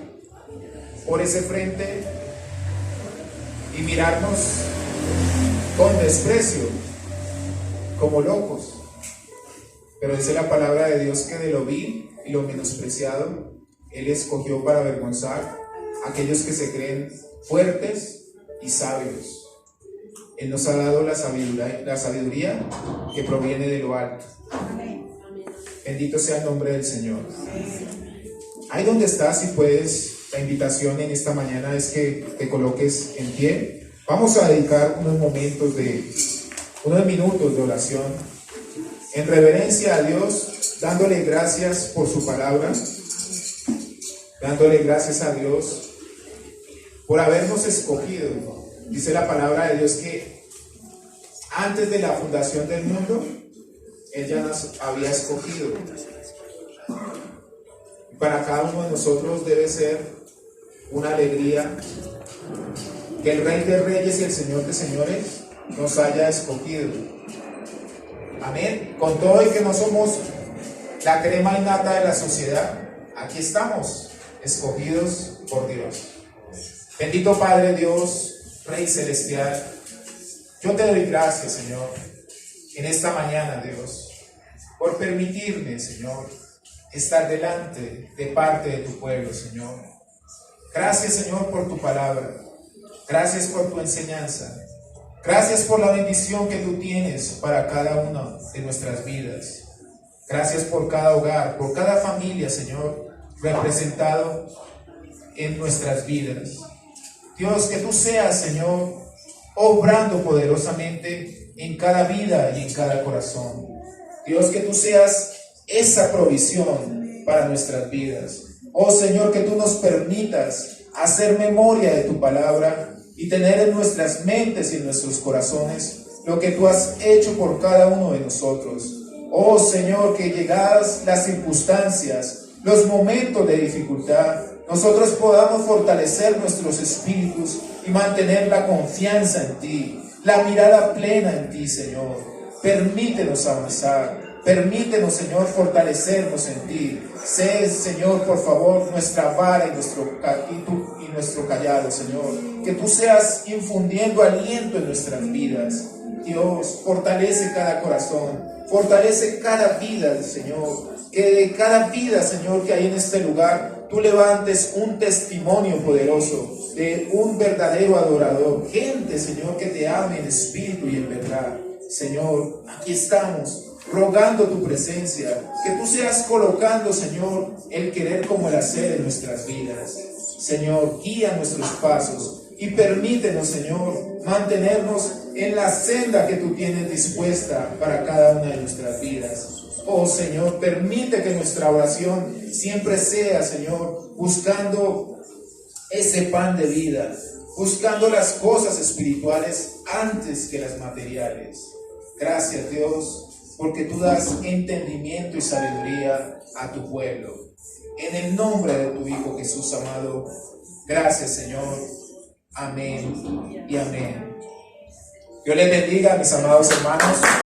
por ese frente y mirarnos con desprecio, como locos. Pero dice la palabra de Dios que de lo vil y lo menospreciado Él escogió para avergonzar a aquellos que se creen fuertes y sabios. Él nos ha dado la sabiduría que proviene de lo alto. Bendito sea el nombre del Señor. Ahí donde estás, si puedes, la invitación en esta mañana es que te coloques en pie. Vamos a dedicar unos minutos de oración en reverencia a Dios, dándole gracias por su palabra, dándole gracias a Dios por habernos escogido. Dice la palabra de Dios que antes de la fundación del mundo, Él ya nos había escogido. Para cada uno de nosotros debe ser una alegría que el Rey de Reyes y el Señor de Señores nos haya escogido. Amén. Con todo y que no somos la crema innata de la sociedad, aquí estamos, escogidos por Dios. Bendito Padre Dios, Rey Celestial, yo te doy gracias, Señor, en esta mañana, Dios, por permitirme, Señor, estar delante de parte de tu pueblo, Señor. Gracias, Señor, por tu palabra. Gracias por tu enseñanza. Gracias por la bendición que tú tienes para cada una de nuestras vidas. Gracias por cada hogar, por cada familia, Señor, representado en nuestras vidas. Dios, que tú seas, Señor, obrando poderosamente en cada vida y en cada corazón. Dios, que tú seas esa provisión para nuestras vidas. Oh Señor, que tú nos permitas hacer memoria de tu palabra y tener en nuestras mentes y en nuestros corazones lo que tú has hecho por cada uno de nosotros. Oh Señor, que llegadas las circunstancias, los momentos de dificultad, nosotros podamos fortalecer nuestros espíritus y mantener la confianza en ti, la mirada plena en ti, Señor. Permítenos avanzar. Permítenos, Señor, fortalecernos en ti. Sé, Señor, por favor, nuestra vara y nuestro callado, Señor. Que tú seas infundiendo aliento en nuestras vidas. Dios, fortalece cada corazón, fortalece cada vida, Señor. Que de cada vida, Señor, que hay en este lugar, tú levantes un testimonio poderoso de un verdadero adorador. Gente, Señor, que te ame en espíritu y en verdad. Señor, aquí estamos rogando tu presencia, que tú seas colocando, Señor, el querer como el hacer en nuestras vidas. Señor, guía nuestros pasos y permítenos, Señor, mantenernos en la senda que tú tienes dispuesta para cada una de nuestras vidas. Oh Señor, permite que nuestra oración siempre sea, Señor, buscando ese pan de vida, buscando las cosas espirituales antes que las materiales. Gracias, Dios, porque tú das entendimiento y sabiduría a tu pueblo. En el nombre de tu Hijo Jesús amado, gracias, Señor. Amén y amén. Dios les bendiga, mis amados hermanos.